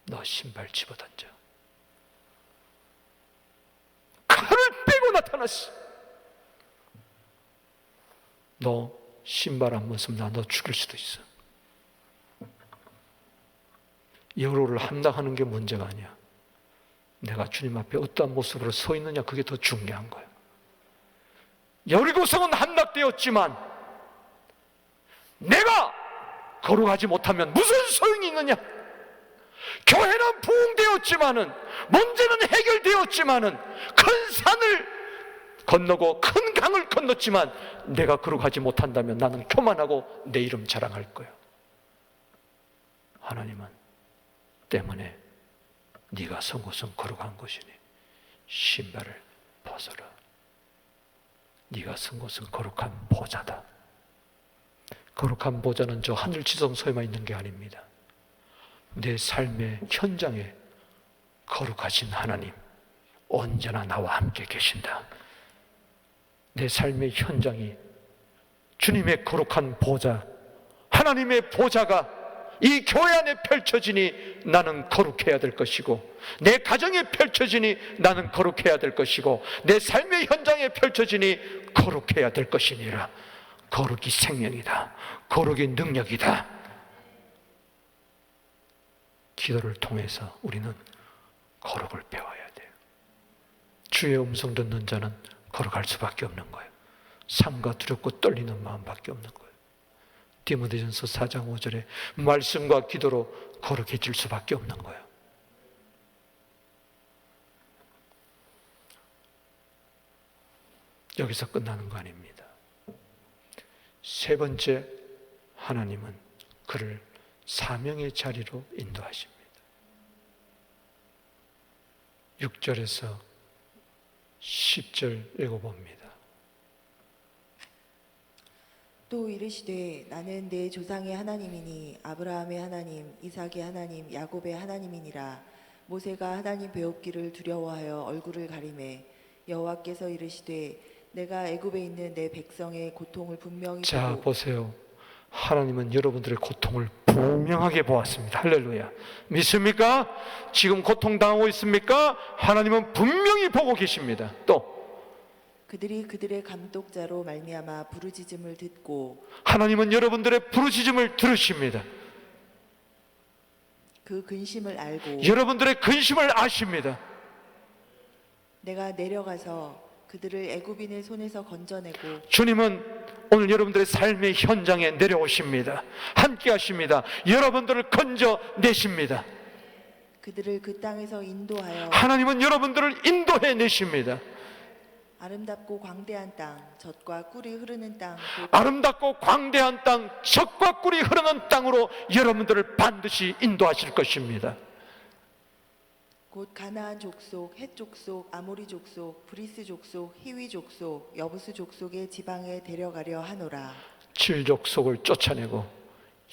너 신발 집어던져. 칼을 빼고 나타났어. 너 신발 안 벗으면 너 죽일 수도 있어. 여호를 함락하는 게 문제가 아니야. 내가 주님 앞에 어떠한 모습으로 서 있느냐, 그게 더 중요한 거야. 여리고성은 함락되었지만 내가 거룩하지 못하면 무슨 소용이 있느냐? 교회는 부흥되었지만은, 문제는 해결되었지만은, 큰 산을 건너고 큰 강을 건넜지만 내가 거룩하지 못한다면 나는 교만하고 내 이름 자랑할 거야. 하나님은 때문에 네가 선 곳은 거룩한 곳이니 신발을 벗어라. 네가 선 곳은 거룩한 보좌다. 거룩한 보좌는 저 하늘 지성소에만 있는 게 아닙니다. 내 삶의 현장에 거룩하신 하나님 언제나 나와 함께 계신다. 내 삶의 현장이 주님의 거룩한 보좌, 하나님의 보좌가 이 교회 안에 펼쳐지니 나는 거룩해야 될 것이고, 내 가정에 펼쳐지니 나는 거룩해야 될 것이고, 내 삶의 현장에 펼쳐지니 거룩해야 될 것이니라. 거룩이 생명이다. 거룩이 능력이다. 기도를 통해서 우리는 거룩을 배워야 돼요. 주의 음성 듣는 자는 거룩할 수밖에 없는 거예요. 삼가 두렵고 떨리는 마음밖에 없는 거예요. 디모데전서 4장 5절에 말씀과 기도로 거룩해질 수밖에 없는 거예요. 여기서 끝나는 거 아닙니다. 세 번째, 하나님은 그를 사명의 자리로 인도하십니다. 6절에서 10절 읽어봅니다. 또 이르시되 나는 내 조상의 하나님이니 아브라함의 하나님, 이삭의 하나님, 야곱의 하나님이니라. 모세가 하나님 배웁기를 두려워하여 얼굴을 가리매 여호와께서 이르시되 내가 애굽에 있는 내 백성의 고통을 분명히 자, 보고. 보세요. 하나님은 여러분들의 고통을 분명하게 보았습니다. 할렐루야. 믿습니까? 지금 고통당하고 있습니까? 하나님은 분명히 보고 계십니다. 또 그들이 그들의 감독자로 말미암아 부르짖음을 듣고 하나님은 여러분들의 부르짖음을 들으십니다. 그 근심을 알고 여러분들의 근심을 아십니다. 내가 내려가서 그들을 애굽인의 손에서 건져내고. 주님은 오늘 여러분들의 삶의 현장에 내려오십니다. 함께 하십니다. 여러분들을 건져내십니다. 그들을 그 땅에서 인도하여 하나님은 여러분들을 인도해 내십니다. 아름답고 광대한 땅, 젖과 꿀이 흐르는 땅, 아름답고 광대한 땅, 젖과 꿀이 흐르는 땅으로 여러분들을 반드시 인도하실 것입니다. 곧 가나안 족속, 헷 족속, 아모리 족속, 브리스 족속, 히위 족속, 여부스 족속의 지방에 데려가려 하노라. 7족속을 쫓아내고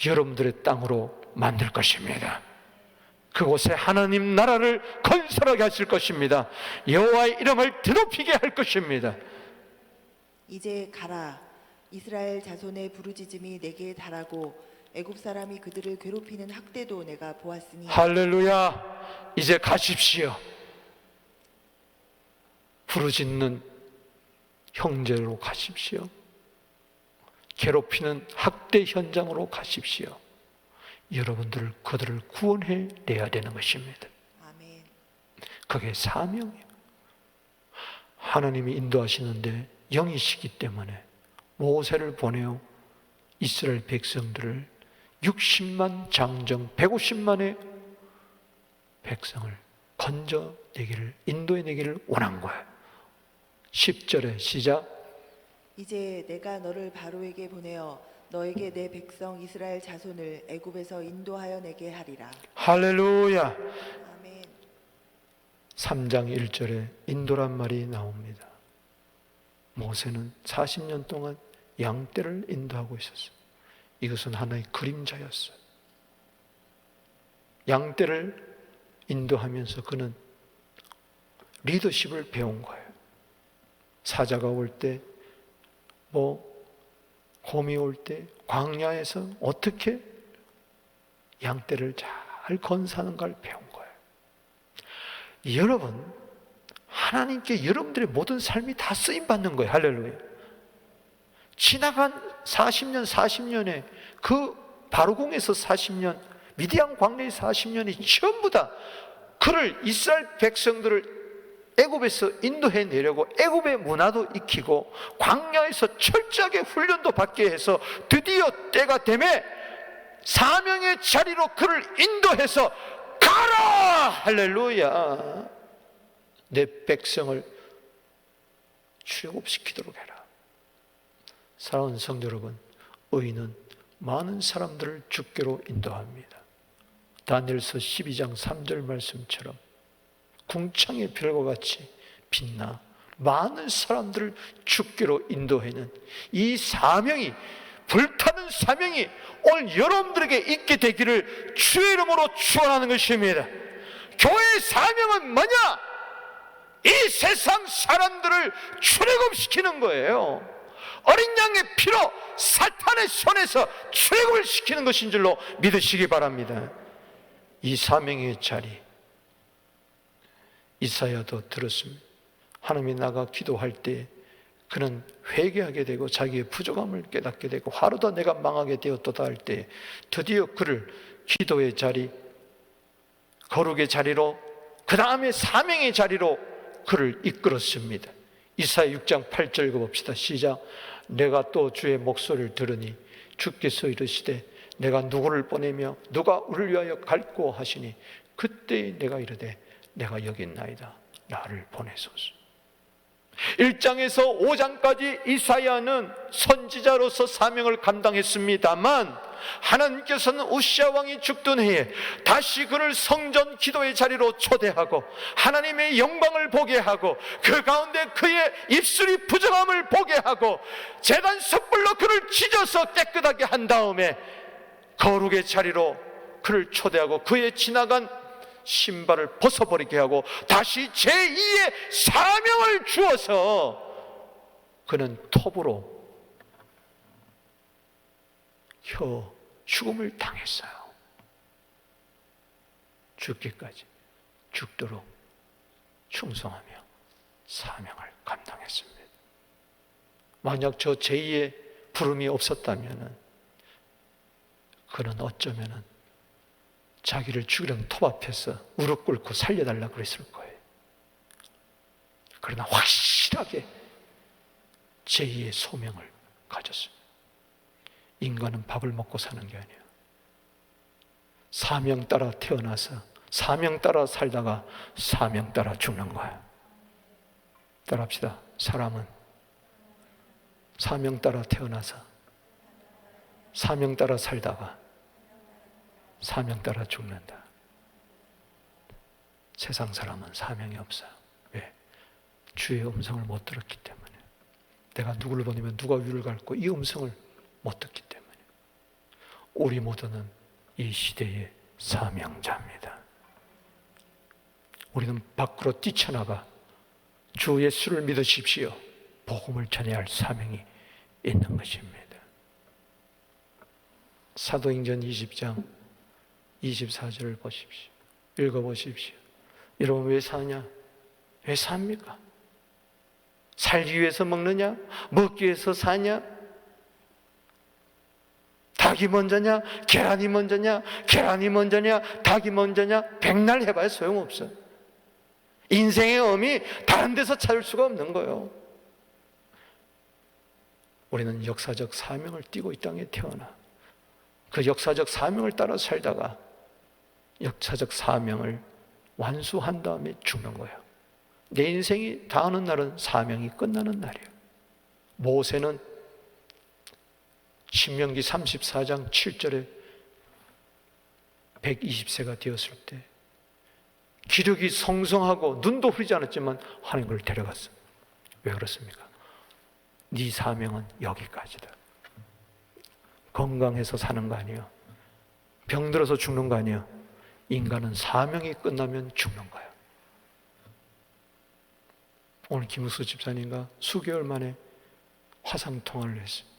여러분들의 땅으로 만들 것입니다. 그곳에 하나님 나라를 건설하게 하실 것입니다. 여호와의 이름을 드높이게 할 것입니다. 이제 가라. 이스라엘 자손의 부르짖음이 내게 달하고 애굽 사람이 그들을 괴롭히는 학대도 내가 보았으니. 할렐루야. 이제 가십시오. 부르짖는 형제로 가십시오. 괴롭히는 학대 현장으로 가십시오. 여러분들 그들을 구원해 내야 되는 것입니다. 아멘. 그게 사명이에요. 하나님이 인도하시는데 영이시기 때문에 모세를 보내어 이스라엘 백성들을 60만 장정 150만의 백성을 건져내기를, 인도해내기를 원한 거예요. 10절에 시작. 이제 내가 너를 바로에게 보내어 너에게 내 백성 이스라엘 자손을 애굽에서 인도하여 내게 하리라. 할렐루야. 아멘. 3장 1절에 인도란 말이 나옵니다. 모세는 40년 동안 양떼를 인도하고 있었어요. 이것은 하나의 그림자였어요. 양떼를 인도하면서 그는 리더십을 배운 거예요. 사자가 올 때, 곰이 올 때 광야에서 어떻게 양떼를 잘 건사하는가를 배운 거예요. 여러분, 하나님께 여러분들의 모든 삶이 다 쓰임받는 거예요. 할렐루야. 지나간 40년, 40년에 그 바로궁에서 40년, 미디안 광야의 40년이 전부 다 그를, 이스라엘 백성들을 애굽에서 인도해 내려고 애굽의 문화도 익히고 광야에서 철저하게 훈련도 받게 해서 드디어 때가 되매 사명의 자리로 그를 인도해서 가라! 할렐루야. 내 백성을 출애굽시키도록 해라. 사랑하는 성도 여러분, 의인은 많은 사람들을 주께로 인도합니다. 다니엘서 12장 3절 말씀처럼 궁창의 별과 같이 빛나 많은 사람들을 주께로 인도하는 이 사명이, 불타는 사명이 오늘 여러분들에게 있게 되기를 주의 이름으로 축원하는 것입니다. 교회의 사명은 뭐냐? 이 세상 사람들을 출애굽시키는 거예요. 어린 양의 피로 사탄의 손에서 출애굽을 시키는 것인 줄로 믿으시기 바랍니다. 이 사명의 자리, 이사야도 들었습니다. 하나님이 나가 기도할 때 그는 회개하게 되고 자기의 부족함을 깨닫게 되고 하루도 내가 망하게 되었도다 할 때 드디어 그를 기도의 자리, 거룩의 자리로, 그 다음에 사명의 자리로 그를 이끌었습니다. 이사야 6장 8절 읽어봅시다. 시작. 내가 또 주의 목소리를 들으니 주께서 이르시되 내가 누구를 보내며 누가 우리를 위하여 갈고 하시니 그때 내가 이르되 내가 여기 있나이다. 나를 보내소서. 1장에서 5장까지 이사야는 선지자로서 사명을 감당했습니다만 하나님께서는 우시아 왕이 죽던 해에 다시 그를 성전 기도의 자리로 초대하고 하나님의 영광을 보게 하고 그 가운데 그의 입술이 부정함을 보게 하고 제단 숯불로 그를 찢어서 깨끗하게 한 다음에 거룩의 자리로 그를 초대하고 그의 지나간 신발을 벗어버리게 하고 다시 제2의 사명을 주어서 그는 톱으로 죽음을 당했어요. 죽기까지 죽도록 충성하며 사명을 감당했습니다. 만약 저 제2의 부름이 없었다면 그는 어쩌면 자기를 죽이려는 톱 앞에서 무릎 꿇고 살려달라고 그랬을 거예요. 그러나 확실하게 제2의 소명을 가졌습니다. 인간은 밥을 먹고 사는 게 아니에요. 사명 따라 태어나서 사명 따라 살다가 사명 따라 죽는 거예요. 따라합시다. 사람은 사명 따라 태어나서 사명 따라 살다가 사명 따라 죽는다. 세상 사람은 사명이 없어요. 왜? 주의 음성을 못 들었기 때문에. 내가 누구를 보내면 누가 위를 갈고 이 음성을 못 듣기 때문에. 우리 모두는 이 시대의 사명자입니다. 우리는 밖으로 뛰쳐나가 주 예수를 믿으십시오. 복음을 전해야 할 사명이 있는 것입니다. 사도행전 20장 24절을 보십시오. 읽어보십시오. 여러분 왜 사냐? 왜 삽니까? 살기 위해서 먹느냐? 먹기 위해서 사냐? 닭이 먼저냐? 계란이 먼저냐? 계란이 먼저냐? 닭이 먼저냐? 백날 해봐야 소용없어. 인생의 의미 다른 데서 찾을 수가 없는 거예요. 우리는 역사적 사명을 띠고 이 땅에 태어나 그 역사적 사명을 따라 살다가 역사적 사명을 완수한 다음에 죽는 거예요. 내 인생이 다하는 날은 사명이 끝나는 날이에요. 모세는 신명기 34장 7절에 120세가 되었을 때 기력이 성성하고 눈도 흐리지 않았지만 하나님을 데려갔어요. 왜 그렇습니까? 네 사명은 여기까지다. 건강해서 사는 거 아니에요. 병들어서 죽는 거 아니에요. 인간은 사명이 끝나면 죽는 거예요. 오늘 김우수 집사님과 수개월 만에 화상통화를 했어요.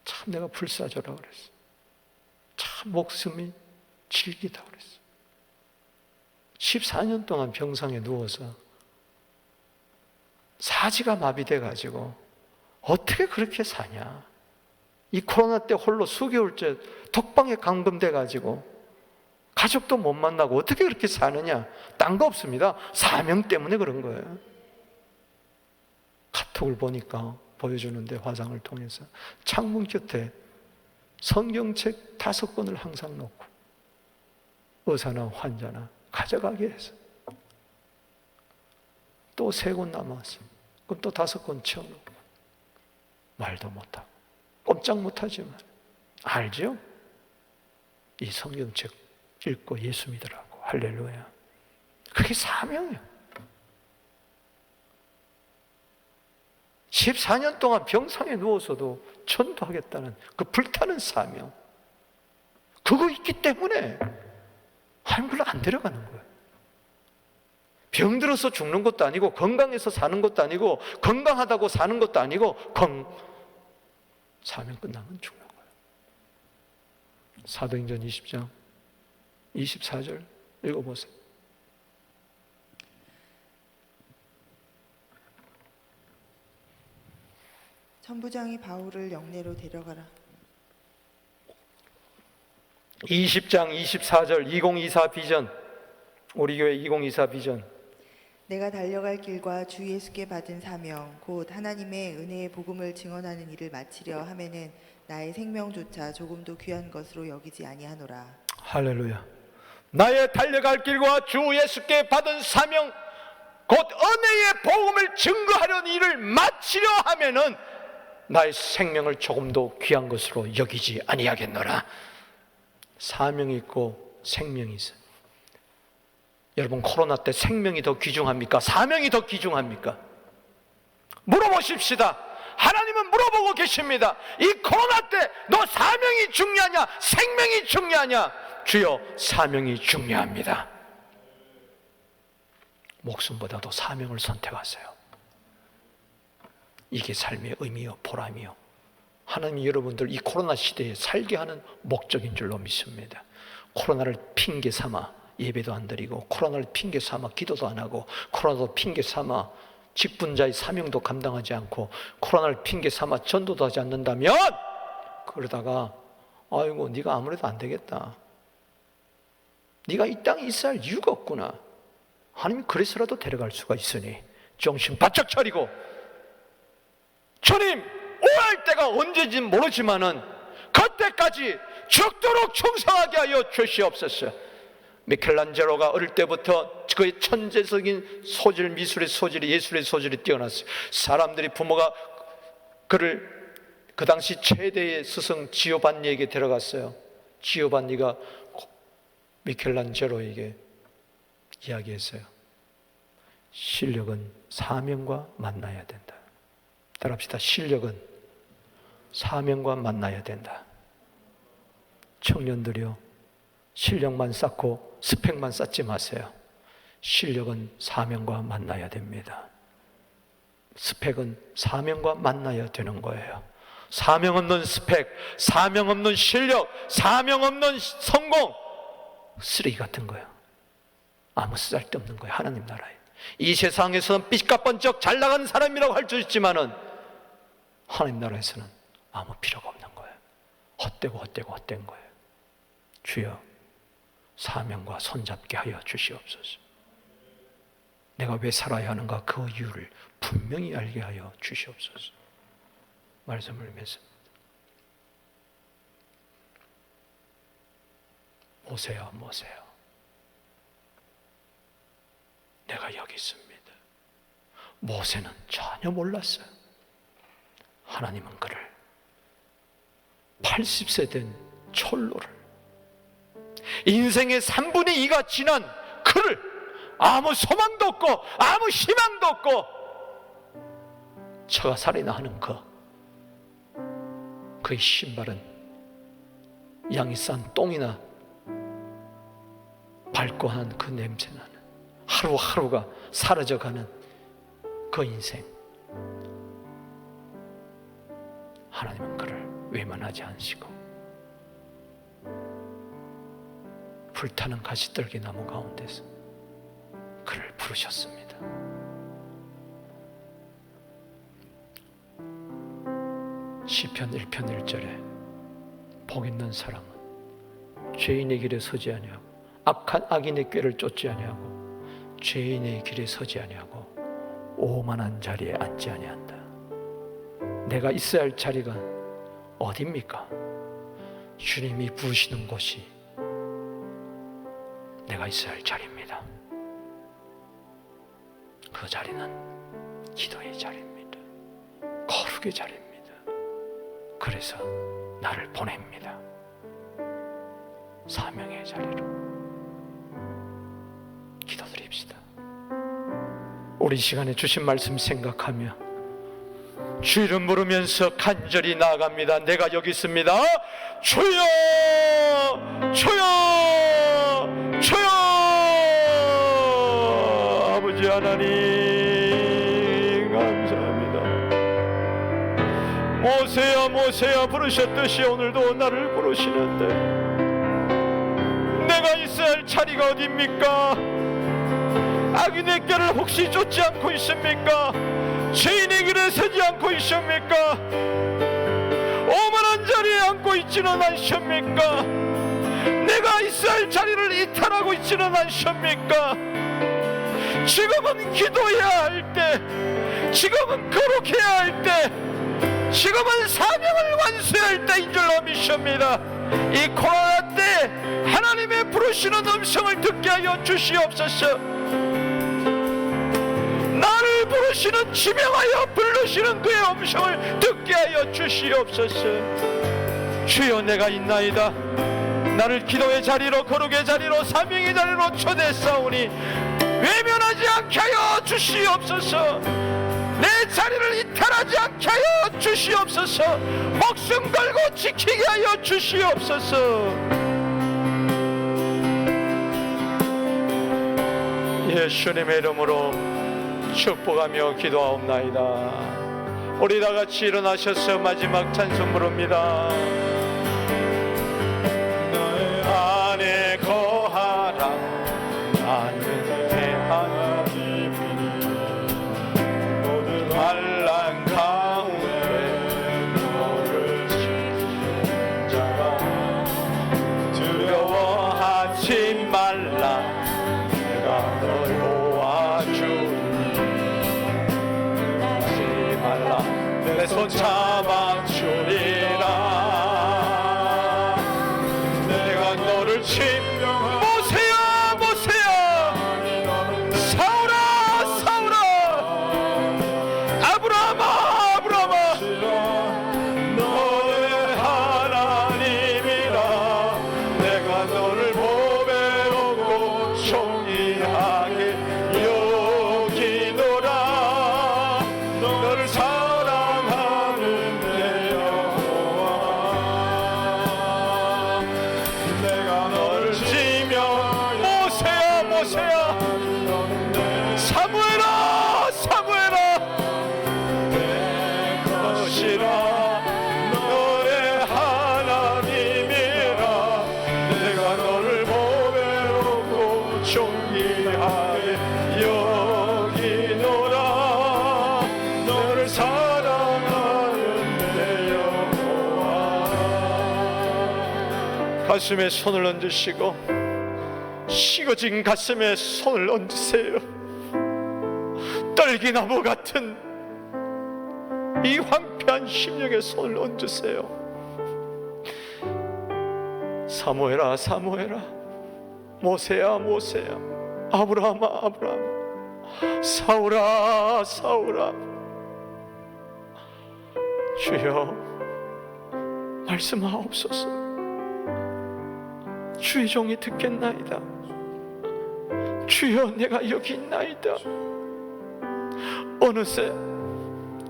참 내가 불사조라고 그랬어. 참 목숨이 질기다 그랬어. 14년 동안 병상에 누워서 사지가 마비돼 가지고 어떻게 그렇게 사냐. 이 코로나 때 홀로 수개월째 독방에 감금돼 가지고 가족도 못 만나고 어떻게 그렇게 사느냐. 딴 거 없습니다. 사명 때문에 그런 거예요. 카톡을 보니까 보여주는데 화상을 통해서 창문 곁에 성경책 5권을 항상 놓고 의사나 환자나 가져가게 해서 또 3곳 남았어. 그럼 또 5곳 채워놓고 말도 못하고 꼼짝 못하지만 알죠? 이 성경책 읽고 예수 믿으라고. 할렐루야. 그게 사명이에요. 14년 동안 병상에 누워서도 전도하겠다는 그 불타는 사명, 그거 있기 때문에 하나님 안 데려가는 거예요. 병들어서 죽는 것도 아니고, 건강해서 사는 것도 아니고, 건강하다고 사는 것도 아니고, 사명 끝나면 죽는 거예요. 사도행전 20장 24절 읽어보세요. 천부장이 바울을 영내로 데려가라. 20장 24절 2024 비전, 우리 교회 2024 비전. 내가 달려갈 길과 주 예수께 받은 사명 곧 하나님의 은혜의 복음을 증언하는 일을 마치려 하면은 나의 생명조차 조금도 귀한 것으로 여기지 아니하노라. 할렐루야. 나의 달려갈 길과 주 예수께 받은 사명 곧 은혜의 복음을 증거하려는 일을 마치려 하면은 나의 생명을 조금도 귀한 것으로 여기지 아니하겠노라. 사명이 있고 생명이 있어요. 여러분, 코로나 때 생명이 더 귀중합니까? 사명이 더 귀중합니까? 물어보십시다. 하나님은 물어보고 계십니다. 이 코로나 때 너 사명이 중요하냐? 생명이 중요하냐? 주여, 사명이 중요합니다. 목숨보다도 사명을 선택하세요. 이게 삶의 의미요 보람이요, 하나님이 여러분들 이 코로나 시대에 살게 하는 목적인 줄로 믿습니다. 코로나를 핑계 삼아 예배도 안 드리고, 코로나를 핑계 삼아 기도도 안 하고, 코로나도 핑계 삼아 직분자의 사명도 감당하지 않고, 코로나를 핑계 삼아 전도도 하지 않는다면, 그러다가 아이고 네가 아무래도 안 되겠다, 네가 이 땅에 있어야 할 이유가 없구나, 하나님이 그래서라도 데려갈 수가 있으니 정신 바짝 차리고, 주님 오할 때가 언제인지 모르지만은 그때까지 죽도록 충성하게 하여 주시옵소서. 미켈란젤로가 어릴 때부터 그의 천재적인 소질, 미술의 소질이, 예술의 소질이 뛰어났어요. 사람들이, 부모가 그를 그 당시 최대의 스승 지오반니에게 데려갔어요. 지오반니가 미켈란젤로에게 이야기했어요. 실력은 사명과 만나야 된다. 따라합시다. 실력은 사명과 만나야 된다. 청년들이요, 실력만 쌓고 스펙만 쌓지 마세요. 실력은 사명과 만나야 됩니다. 스펙은 사명과 만나야 되는 거예요. 사명 없는 스펙, 사명 없는 실력, 사명 없는 성공, 쓰레기 같은 거예요. 아무 쓸데없는 거예요. 하나님 나라에. 이 세상에서는 삐까번쩍 잘 나가는 사람이라고 할 수 있지만은 하나님 나라에서는 아무 필요가 없는 거예요. 헛된 거예요. 주여, 사명과 손잡게 하여 주시옵소서. 내가 왜 살아야 하는가, 그 이유를 분명히 알게 하여 주시옵소서. 말씀을 맺습니다. 모세야, 내가 여기 있습니다. 모세는 전혀 몰랐어요. 하나님은 그를 80세 된 철로를, 인생의 3분의 2가 지난 그를, 아무 소망도 없고 아무 희망도 없고 처가살이나 하는 그의 신발은 양이 싼 똥이나 밟고 한 그 냄새나는, 하루하루가 사라져가는 그 인생, 하나님은 그를 외면하지 않으시고 불타는 가시떨기 나무 가운데서 그를 부르셨습니다. 시편 1편 1절에 복 있는 사람은 죄인의 길에 서지 아니하고 악한 악인의 꾀를 쫓지 아니하고 죄인의 길에 서지 아니하고 오만한 자리에 앉지 아니한다. 내가 있어야 할 자리가 어디입니까? 주님이 부으시는 곳이 내가 있어야 할 자리입니다. 그 자리는 기도의 자리입니다. 거룩의 자리입니다. 그래서 나를 보냅니다. 사명의 자리로. 기도드립시다. 우리 시간에 주신 말씀 생각하며 주 이름 부르면서 간절히 나아갑니다. 내가 여기 있습니다. 주여, 주여, 주여. 아버지 하나님 감사합니다. 모세야, 모세야 부르셨듯이 오늘도 나를 부르시는데 내가 있어야 할 자리가 어디입니까? 악인의 꾀를 혹시 쫓지 않고 있습니까? 죄인의 길에 서지 않고 있습니까? 오만한 자리에 앉고 있지는 않습니까? 내가 있어야 할 자리를 이탈하고 있지는 않습니까? 지금은 기도해야 할 때, 지금은 거룩해야 할 때, 지금은 사명을 완수해야 할 때인 줄 믿습니다. 이 코로나 때 하나님의 부르시는 음성을 듣게 하여 주시옵소서. 나를 부르시는, 지명하여 부르시는 그의 음성을 듣게 하여 주시옵소서. 주여, 내가 있나이다. 나를 기도의 자리로, 거룩의 자리로, 사명의 자리로 초대했사오니 외면하지 않게 하여 주시옵소서. 내 자리를 이탈하지 않게 하여 주시옵소서. 목숨 걸고 지키게 하여 주시옵소서. 예수님의 이름으로 축복하며 기도하옵나이다. 우리 다 같이 일어나셔서 마지막 찬송 부릅니다. 너의 안에 거하라. 하늘의 하나님이니 모든 환난 가운데 너를 지키는 자라. 두려워하지 말라. 내가 널 도와주니 하지 말라. 내 손 잡아주리라. 내가 너를 침명하라. 모세야, 모세야, 사울아, 사울아, 아브라함아, 아브라함아, 너의 하나님이라. 내가 너를 보배롭고 존귀하게 여기노라. 너를 사랑하는 내 여호와. 내가 너를 지며 모세야, 모세야, 사무엘아, 사무엘아, 내 것이라. 너의 하나님이라. 내가 너를 보배롭고 존귀하게 여기노라. 너를 사랑하는 내 여호와. 가슴에 손을 얹으시고 식어진 가슴에 손을 얹으세요. 떨기나무 같은 이 황폐한 심령에 손을 얹으세요. 사무엘아, 사무엘아, 모세야, 모세야, 아브라함아, 아브라함, 사울아, 사울아. 주여, 말씀하옵소서. 주의 종이 듣겠나이다. 주여, 내가 여기 있나이다. 어느새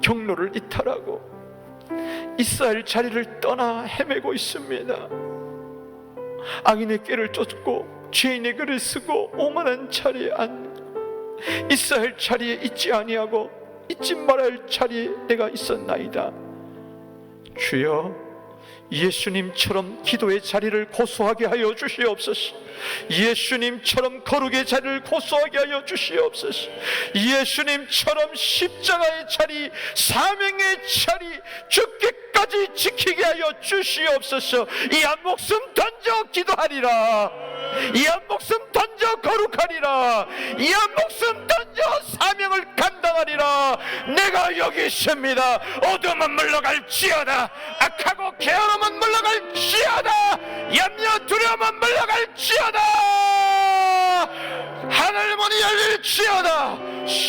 경로를 이탈하고 이스라엘 자리를 떠나 헤매고 있습니다. 악인의 꾀를 쫓고 죄인의 글을 쓰고 오만한 자리에 앉고 이스라엘 자리에 있지 아니하고 잊지 말아야 할 자리에 내가 있었나이다. 주여, 예수님처럼 기도의 자리를 고수하게 하여 주시옵소서. 예수님처럼 거룩의 자리를 고수하게 하여 주시옵소서. 예수님처럼 십자가의 자리, 사명의 자리, 죽기까지 지키게 하여 주시옵소서. 이 한 목숨 던져 기도하리라. 이 한 목숨 던져 거룩하리라. 이 한 목숨 던져 사명을 감당하리라. 내가 여기 있습니다. 어둠은 물러갈지어다. 악하고 게으름은 물러갈지어다. 염려 두려움은 물러갈지어다. 하늘 문이 열릴지어다.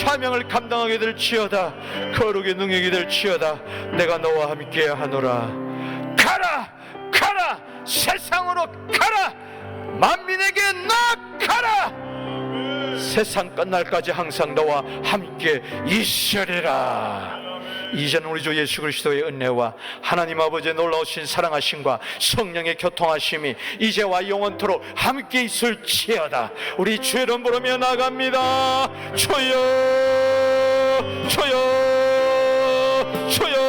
사명을 감당하게 될지어다. 거룩의 능력이 될지어다. 내가 너와 함께 하노라. 가라, 가라, 세상으로 가라. 만민에게 나가라. 세상 끝날까지 항상 너와 함께 있으리라. 이제는 우리 주 예수 그리스도의 은혜와 하나님 아버지의 놀라우신 사랑하심과 성령의 교통하심이 이제와 영원토록 함께 있을지어다. 우리 주의 이름 부르며 나갑니다. 주여, 주여, 주여.